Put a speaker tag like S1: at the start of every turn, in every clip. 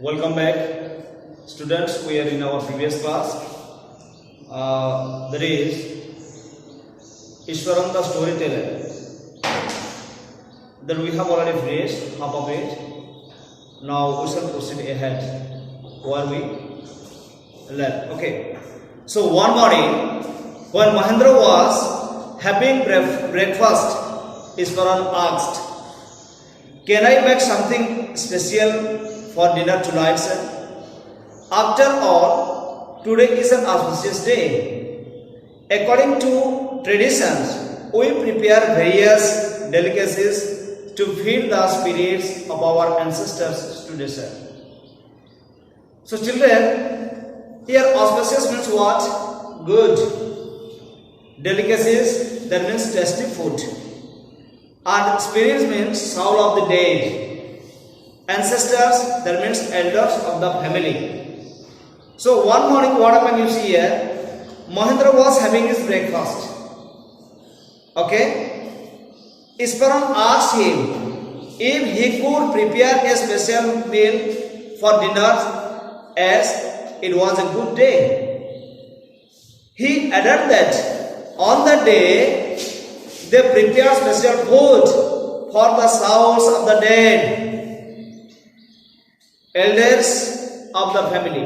S1: Welcome back, students. We are in our previous class. That is Ishwaran, the storyteller. That we have already finished half of it. Now we shall proceed ahead where we learn. Okay. So one morning, when Mahendra was having breakfast, Ishwaran asked, "Can I make something special for dinner tonight, sir? After all, today is an auspicious day. According to traditions, we prepare various delicacies to feed the spirits of our ancestors today, sir." So children, here auspicious means what? Good. Delicacies, that means tasty food. And spirits means soul of the dead. Ancestors, that means elders of the family. So one morning, what happened you see here? Mahendra was having his breakfast. Okay? Ishwaran asked him if he could prepare a special meal for dinner as it was a good day. He added that on the day they prepare special food for the souls of the dead, elders of the family.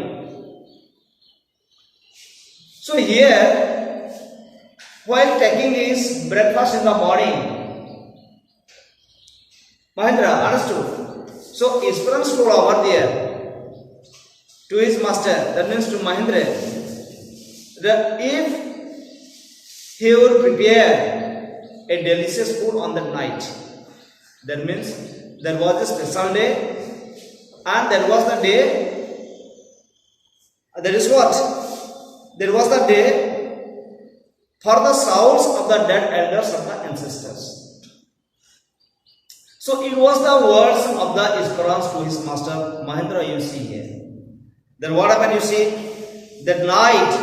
S1: So here, while taking his breakfast in the morning, Mahendra understood. So Ishwaran stood over there to his master, that means to Mahendra, that if he would prepare a delicious food on that night, that means there was a special day, and there was the day, that is what? There was the day for the souls of the dead elders of the ancestors. So it was the words of the Ishwaran to his master Mahendra you see here. Then what happened you see? That night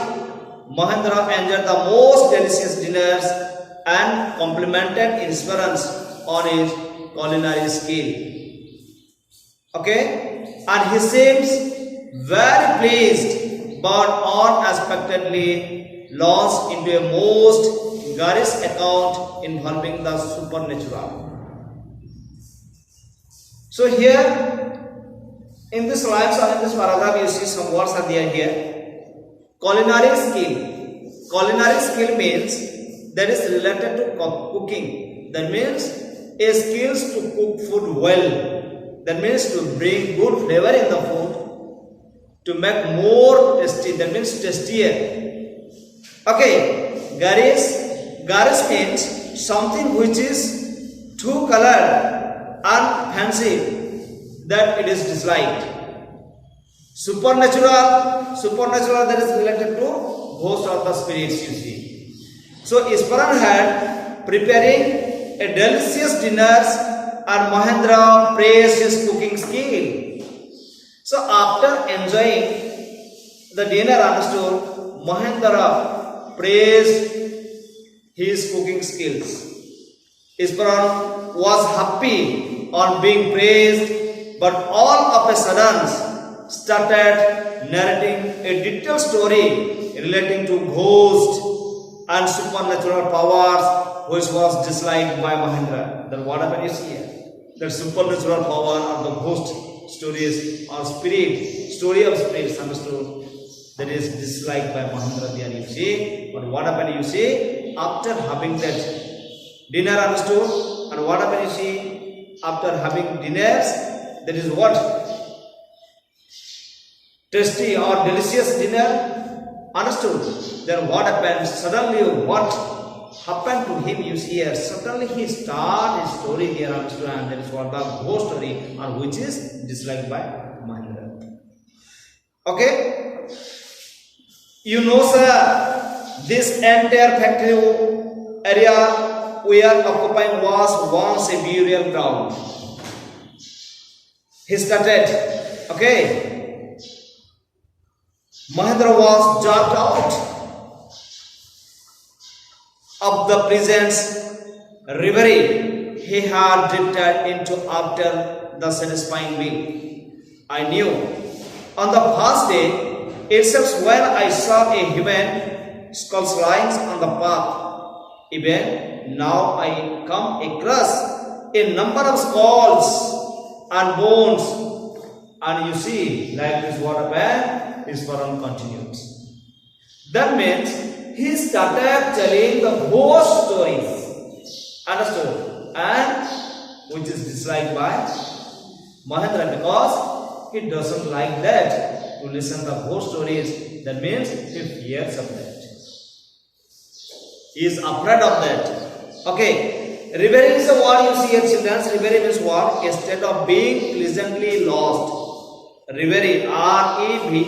S1: Mahendra enjoyed the most delicious dinners and complimented Ishwaran on his culinary skill. Okay? And he seems very pleased, but unexpectedly launched into a most garish account involving the supernatural. So here, in this lines or in this paragraph, you see some words are there here. Culinary skill. Culinary skill means that is related to cooking. That means a skills to cook food well. That means to bring good flavor in the food, to make more tasty, that means tastier. Okay, garish means something which is too colored and fancy that it is disliked. Supernatural that is related to ghost of the spirits, you see. So Ishwaran had preparing a delicious dinners, and Mahendra praised his cooking skill. So after enjoying the dinner, understood, Mahendra praised his cooking skills. Ishwaran was happy on being praised, but all of a sudden started narrating a detailed story relating to ghosts and supernatural powers, which was disliked by Mahendra. Then what happened is here? The supernatural power of the ghost stories or story of spirits, understood, that is disliked by Mahendra there, you see. But what happened, you see, after having that dinner, understood, and what happened, you see, after having dinners, that is what? Tasty or delicious dinner, understood. Then what happened? Suddenly what happened to him, you see here, suddenly he started his story here, understood, and that is what the ghost story, and which is disliked by Mahendra. Okay? You know, sir, this entire factory area we are occupying was once a burial ground. He started, okay? Mahendra was jerked out of the presence reverie he had drifted into after the satisfying meal. I knew. On the first day itself, when I saw a human skull lying on the path, even now I come across a number of skulls and bones. And you see, like this, what happened? Ishwaran continues. That means he started telling the ghost stories. Understood? And which is disliked by Mahendra, because he doesn't like that to listen to ghost stories. That means he fears of that. He is afraid of that. Okay. Reverie is a word you see here, children. Reverie means what? A state of being pleasantly lost. Reverie, R-E-V-E-R-I-E.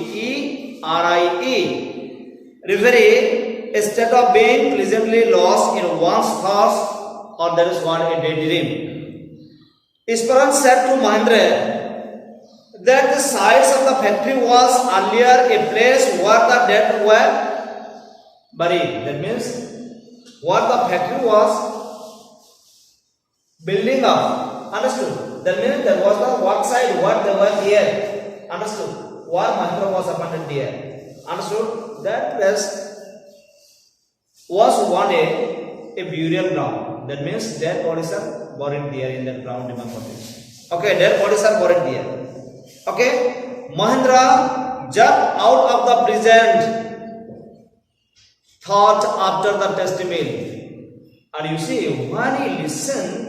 S1: Reverie, a state of being pleasantly lost in one's thoughts, or that is what a daydream. Ishwaran said to Mahendra that the sites of the factory was earlier a place where the dead were buried. That means what the factory was building up. Understood? That means there was the work site where they were here. Understood? Where Mahendra was appointed there. Understood? That place was one day a burial ground. That means dead bodies are buried there in that ground. Remember this. Okay, dead bodies are buried there. Okay, Mahendra jumped out of the present thought after the testimony. And you see, when he listened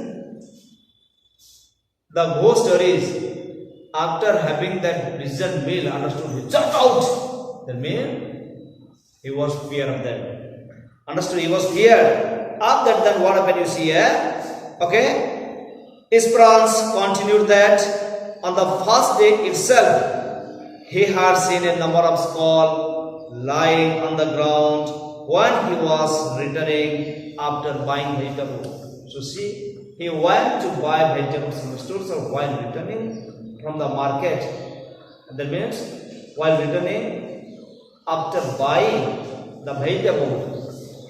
S1: the ghost stories after having that vision meal, understood, he jumped out. That means he was fear of that. Understood? He was feared. After that, then what happened? You see here. Okay. Ishwaran continued that on the first day itself, he had seen a number of skulls lying on the ground when he was returning after buying vegetables. So see, he went to buy vegetables from the store. So while returning from the market, that means while returning after buying the vegetable,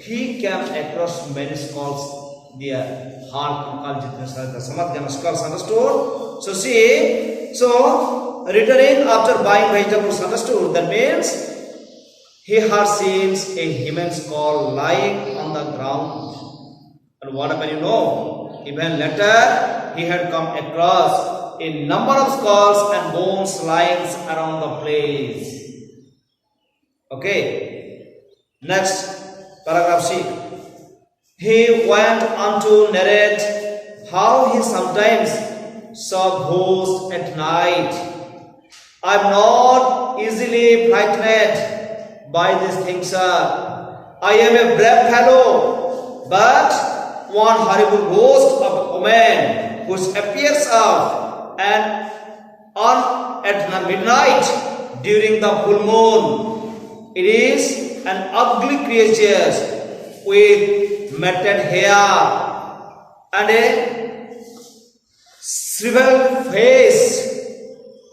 S1: he came across many skulls there. Skulls, understood? So see, so returning after buying vegetables, understood? That means he had seen a human skull lying on the ground. And what happened, you know? Even later, he had come across a number of skulls and bones lying around the place. Okay. Next. Paragraph C. He went on to narrate how he sometimes saw ghosts at night. I am not easily frightened by these things, sir. I am a brave fellow, but one horrible ghost of a woman which appears out and on at midnight during the full moon. It is an ugly creature with matted hair and a shriveled face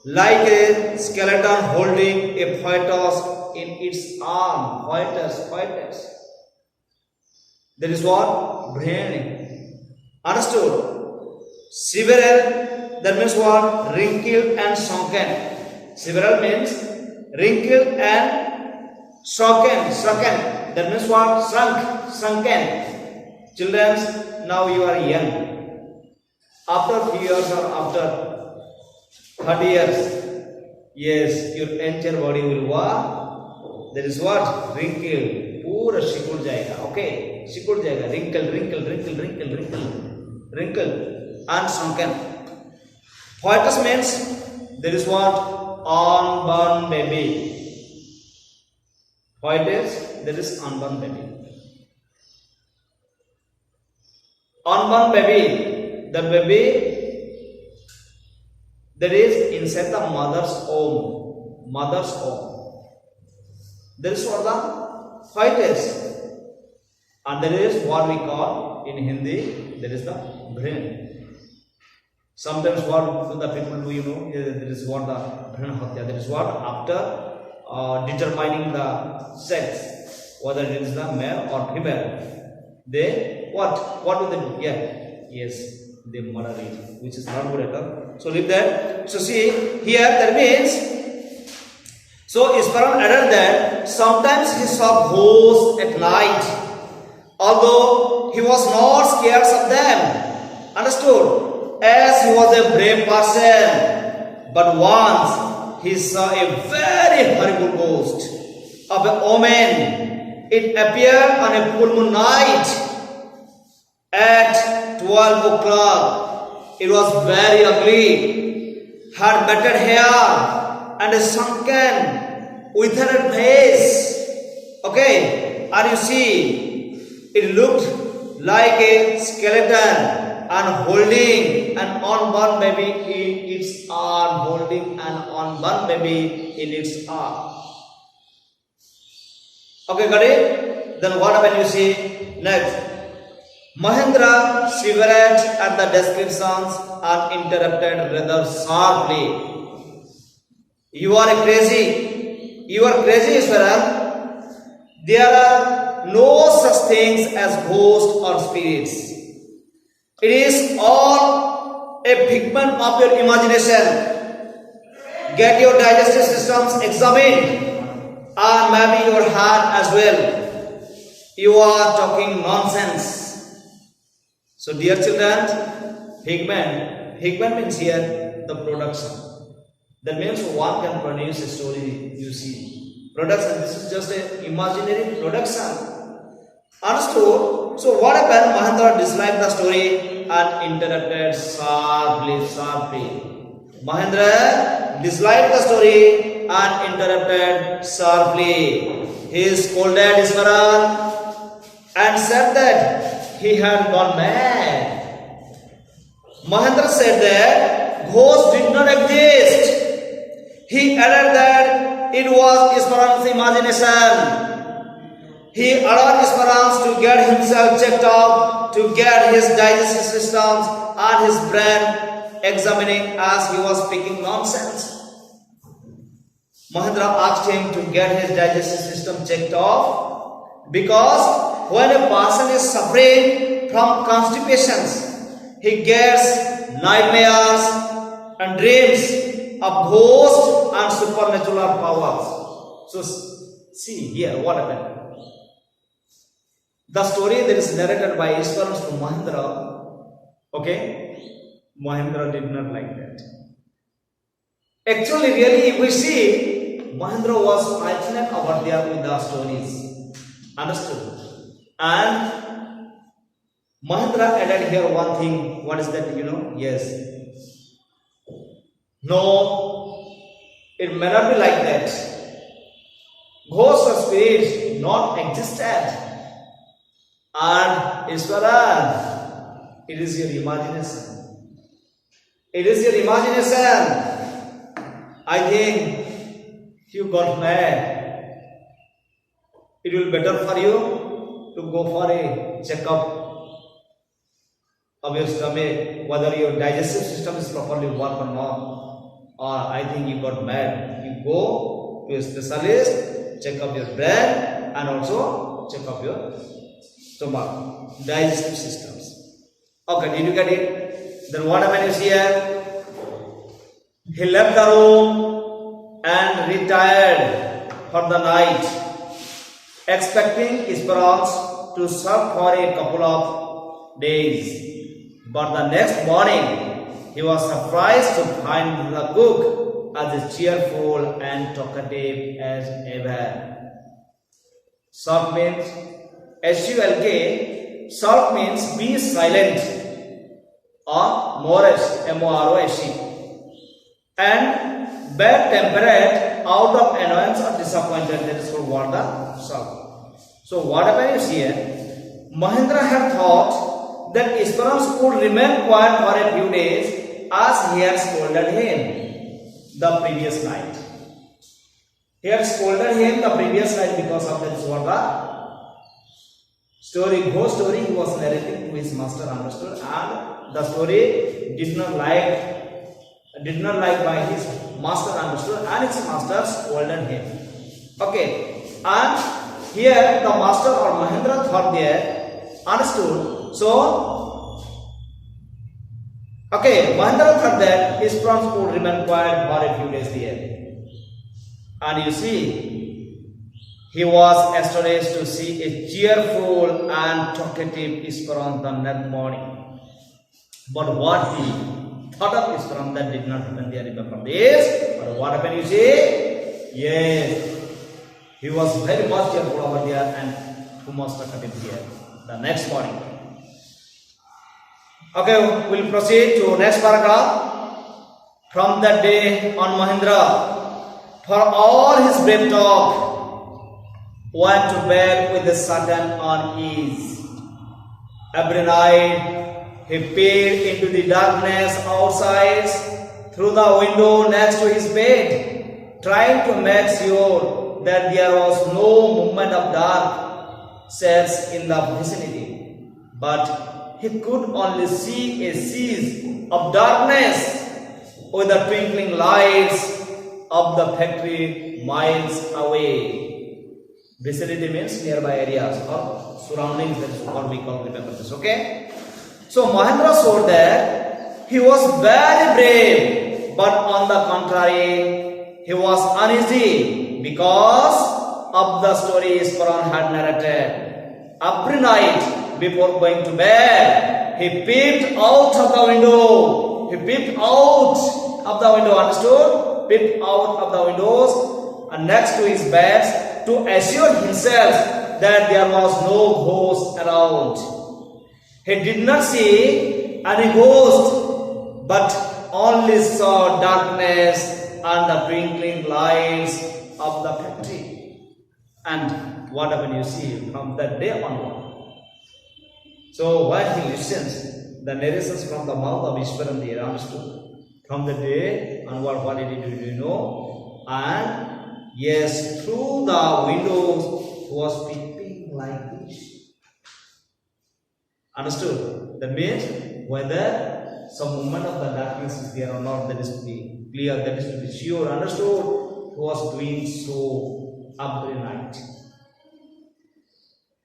S1: like a skeleton holding a fetus in its arm. Fetus. That is what? Brain. Understood? Shriveled, that means what? Wrinkled and sunken. Shriveled means wrinkled and sunken. That means what? Sunken. Children, now you are young. After few years or after 30 years, yes, your entire body will what? That is what? Wrinkled. Pura shikul jayega. Okay. Shikul jayega. Wrinkled and sunken. Fetus means that is what? Unborn baby. Fetus, that is unborn baby. Unborn baby, the baby that is inside the mother's womb. That is what the fetus. And that is what we call in Hindi, that is the brain. Sometimes what do the people do, you know, that is what the brain hatya. That is what after determining the sex, whether it is the male or female, they what do they do? Yeah, yes, they murder it, which is not good at all. So leave that. So see here that means. So Ishwaran added that sometimes he saw ghosts at night, although he was not scared of them. Understood? As he was a brave person. But once he saw a very horrible ghost of a woman. It appeared on a full moon night at 12 o'clock. It was very ugly, had matted hair and a sunken, withered face. Okay, and you see, it looked like a skeleton and holding an unborn baby in its arm, holding an unborn baby in its arm. Okay, got it? Then what happened you see? Next. Mahendra shivered at the descriptions and interrupted rather sharply. You are crazy. You are crazy, Ishwaran. There are no such things as ghosts or spirits. It is all a figment of your imagination. Get your digestive systems examined and maybe your heart as well. You are talking nonsense. So dear children, figment means here the production. That means one can produce a story, you see. Production, this is just an imaginary production. Understood? So what happened? Mahendra disliked the story and interrupted sharply. Mahendra disliked the story and interrupted sharply. He scolded Ishwaran and said that he had gone mad. Mahendra said that ghosts did not exist. He added that it was Ishwaran's imagination. He allowed Ishwaran to get himself checked out, to get his digestive systems and his brain examining as he was speaking nonsense. Mahendra asked him to get his digestive system checked off because when a person is suffering from constipations, he gets nightmares and dreams of ghosts and supernatural powers. So see here what happened. The story that is narrated by Ishwaran to Mahendra, okay, Mahendra did not like that. Actually, really, if we see, Mahendra was passionate about with the stories. Understood? And Mahendra added here one thing. What is that? Yes. No, it may not be like that. Ghosts or spirits not existed. And Ishwaran, it is your imagination. It is your imagination. I think you got mad. It will be better for you to go for a checkup of your stomach, whether your digestive system is properly work or not. Or I think you got mad. You go to a specialist, check up your brain and also check up your stomach, digestive systems. Okay, did you get it? Then what happened here? He left the room and retired for the night, expecting Ishwaran to serve for a couple of days. But the next morning, he was surprised to find the cook as cheerful and talkative as ever. Short means S-U-L-K. Short means be silent or Morris, M-O-R-O-S-E, and bad tempered out of annoyance or disappointed. That is called what the short. So what happened is here, Mahendra had thought that Ishwaran would remain quiet for a few days as he had scolded him the previous night. He had scolded him the previous night because of that what the ghost story he was narrating to his master, understood, and the story did not like by his master, understood, and his master scolded him. Okay, and here the master or Mahendra thought there, understood. So Okay, Mahendra thought that his friends would remain quiet for a few days there. And you see, he was astonished to see a cheerful and talkative Ishwaran the next morning. But what he thought of Ishwaran that did not happen there, remember this? But what happened, you see? Yes, he was very much cheerful over there and too much talkative here the next morning. Okay, we'll proceed to next paragraph. From that day on, Mahendra, for all his brave talk, went to bed with a certain unease. Every night he peered into the darkness outside through the window next to his bed, trying to make sure that there was no movement of dark shapes in the vicinity. But he could only see a sea of darkness with the twinkling lights of the factory miles away. Vicinity means nearby areas or surroundings, that is what we call, remember this, okay? So Mahendra saw that he was very brave, but on the contrary, he was uneasy because of the story Ishwaran had narrated. Every night, before going to bed, he peeped out of the window. He peeped out of the window, understood? Peeped out of the windows and next to his bed to assure himself that there was no ghost around. He did not see any ghost, but only saw darkness and the twinkling lights of the factory. And what happened, you see, from that day onward. So while he listens, the narrations from the mouth of Ishwaran they understood. From the day onward, what did he do, you know? And yes, through the windows he was peeping like this. Understood? That means whether some movement of the darkness is there or not, that is to be clear, that is to be sure. Understood? He was doing so every night.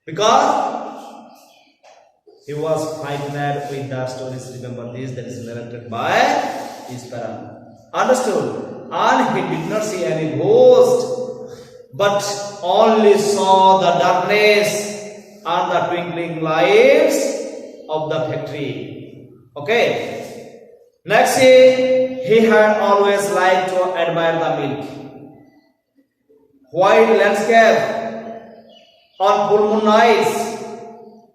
S1: Because he was frightened with the stories, remember this, that is narrated by Ishwaran. Understood? And he did not see any ghost, but only saw the darkness and the twinkling lights of the factory. Okay. Next, he had always liked to admire the milk. White landscape on full moon nights.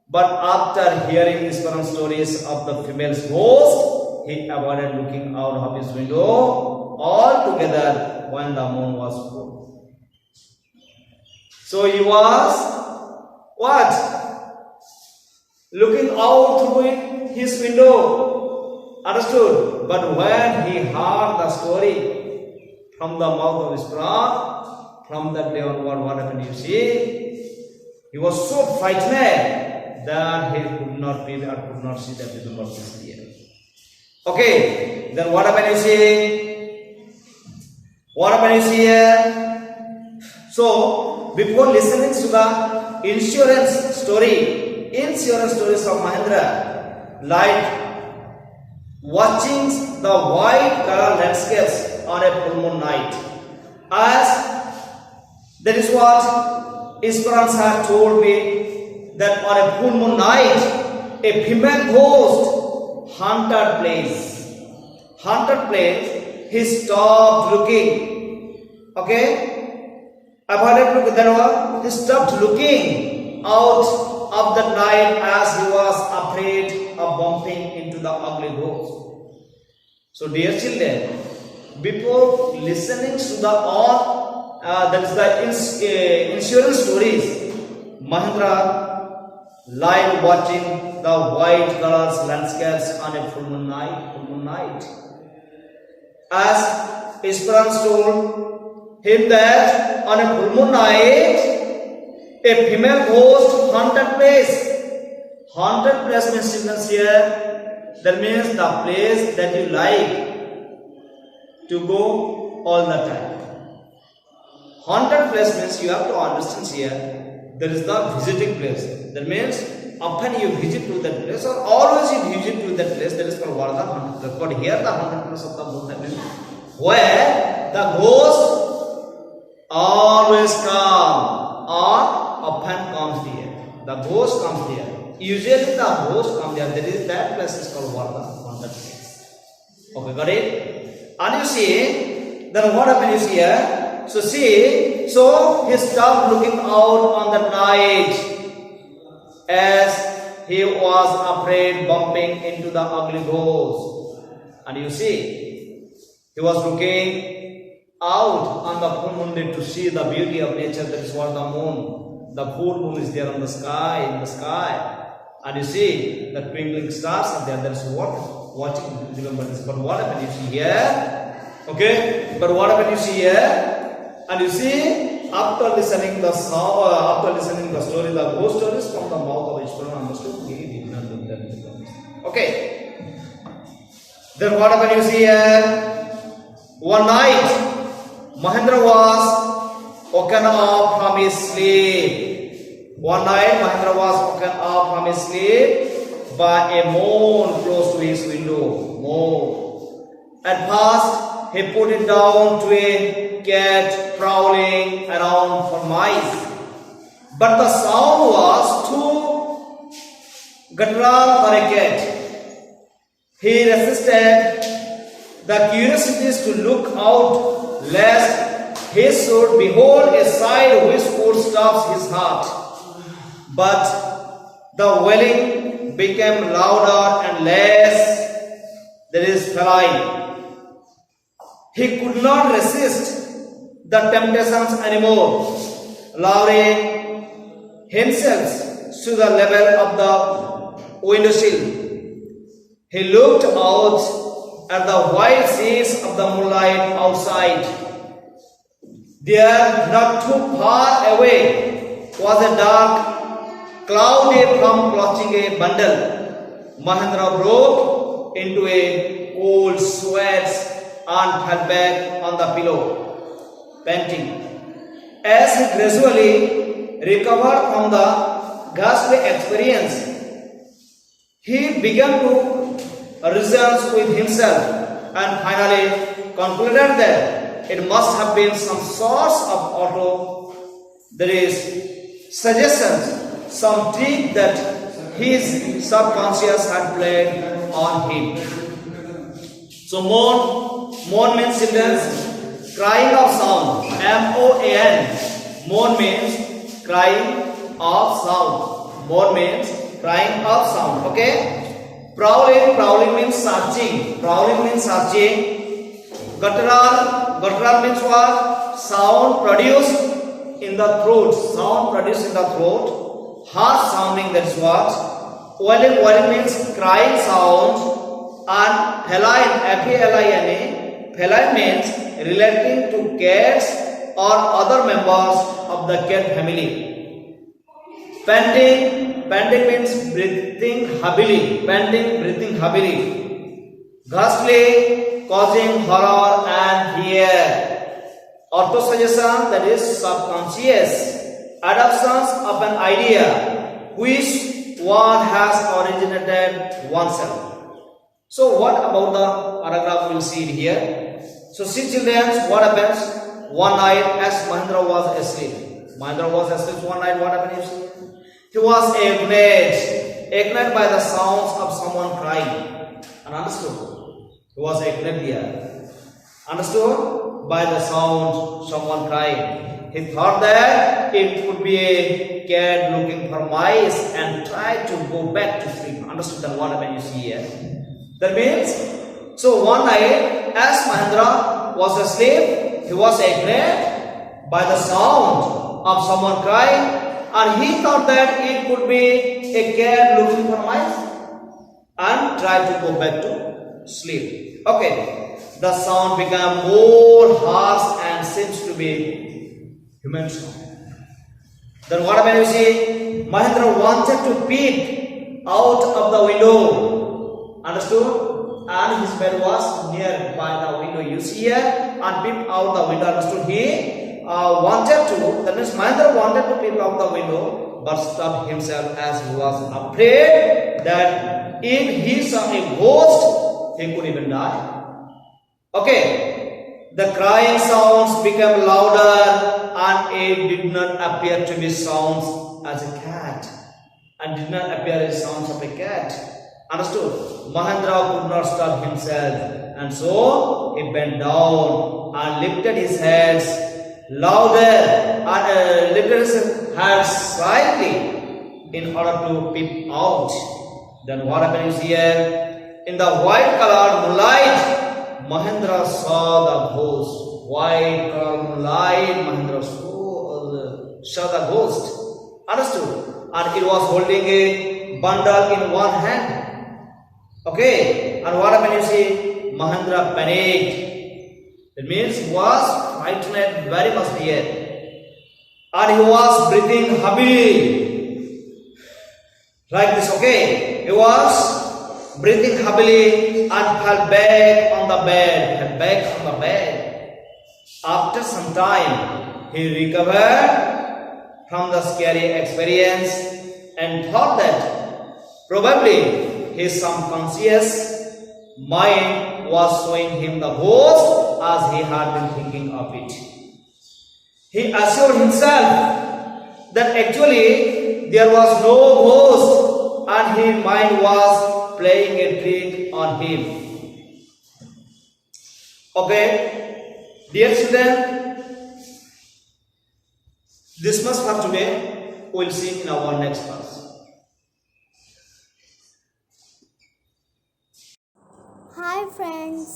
S1: But after hearing Ishwaran's stories of the female's ghost, he avoided looking out of his window altogether when the moon was full. So he was what? Looking out through his window. Understood? But when he heard the story from the mouth of Ishwaran, from that day onward, what happened, you see? He was so frightened that he could not be or could not see the people of this here. Okay, then what happened, you see? What happened, you see here? So, before listening to the insurance stories of Mahendra, like watching the white color landscapes on a full moon night, as that is what Ishwaran had told me, that on a full moon night, a female ghost haunted place. He stopped looking. Okay? Avoided looking. Then what? He stopped looking out of the night as he was afraid of bumping into the ugly ghost. So, dear children, before listening to the insurance stories, Mahendra liked watching the white colors landscapes on a full moon night. As Ishwaran told him that on a full moon night, a female ghost haunted place. Haunted place means, children, here, that means the place that you like to go all the time. Haunted place means, you have to understand here, there is the visiting place. That means often you visit to that place or always you visit to that place, that is called what the haunted place. But here the haunted place of the moon that is where the ghost always come or often comes there. The ghost comes there. Usually the ghost comes there. That place is called what the haunted place. Okay, got it? And you see, then what happens here? So see, so he stopped looking out on the night as he was afraid bumping into the ugly ghost. And you see, he was looking out on the full moon day to see the beauty of nature. That is what the moon, the full moon is there on the sky, in the sky. And you see, the twinkling stars are there. That is what watching. Remember this. But what happened you see here? Okay. But what happened you see here? And you see, after listening the song, after listening the story, the ghost stories from the mouth of Ishwaran, understood he did not do that. Okay. Then what happened you see here? One night, Mahendra was woken up from his sleep. One night, Mahendra was woken up from his sleep by a moan close to his window. Moan. At first, he put it down to a cat prowling around for mice, but the sound was too guttural for a cat. He resisted the curiosities to look out lest he should behold a sight which would stop his heart. But the wailing became louder and less, that is, feline. He could not resist the temptations anymore, lowering himself to the level of the windowsill. He looked out at the white seas of the moonlight outside. There, not too far away, was a dark cloud from clutching a bundle. Mahendra broke into a cold sweat and fell back on the pillow, panting. As he gradually recovered from the ghastly experience, he began to reason with himself and finally concluded that it must have been some source of there is suggestions, some trick that his subconscious had played on him. So moan means children's crying of sound. M-O-A-N. Moan means crying of sound. Moan means crying of sound. Okay. Prowling means searching. Prowling means searching. Guttural means what? Sound produced in the throat. Sound produced in the throat. Harsh sounding, that's what. Wailing means crying sound. And feline, F-E-L-I-N-E, feline means relating to cats or other members of the cat family. Panting means breathing heavily. Panting, breathing heavily. Ghastly, causing horror and fear. Autosuggestion, that is subconscious. Adoptions of an idea which one has originated oneself. So what about the paragraph we'll see it here. So see children, what happens? One night as Mahendra was asleep. Mahendra was asleep one night, what happened? He was awakened by the sounds of someone crying. And understood? He was awakened here. Understood? By the sound someone crying. He thought that it could be a cat looking for mice and tried to go back to sleep. Understood? Then what happened you see here? That means, so one night as Mahendra was asleep, he was awakened by the sound of someone crying and he thought that it could be a cat looking for mice and tried to go back to sleep. Okay, the sound became more harsh and seems to be human sound. Then what happened you see? Mahendra wanted to peek out of the window. Understood? And his bed was near by the window. You see here and peep out the window. Understood? He that means Mahendra wanted to peep out the window, but stopped himself as he was afraid that if he saw a ghost, he could even die. Okay, the crying sounds became louder, and it did not appear to be sounds as a cat, and did not appear as sounds of a cat. Understood? Mahendra could not stop himself, and so he bent down and lifted his hands louder and lifted his hands slightly in order to peep out. Then what happens here? In the white colored moonlight, Mahendra saw the ghost. White colored moonlight, Mahendra saw the ghost. Understood? And it was holding a bundle in one hand. Okay, and what happened? You see, Mahendra panicked. It means he was frightened very much here, and he was breathing heavily, like this. Okay, he was breathing heavily and fell back on the bed. After some time, he recovered from the scary experience and thought that probably his subconscious mind was showing him the ghost as he had been thinking of it. He assured himself that actually there was no ghost and his mind was playing a trick on him. Okay, dear children, this much for today. We will see in our next class.
S2: Hi friends,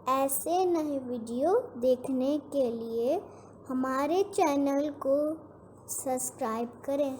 S2: ऐसे नए video देखने के लिए हमारे channel को subscribe करें।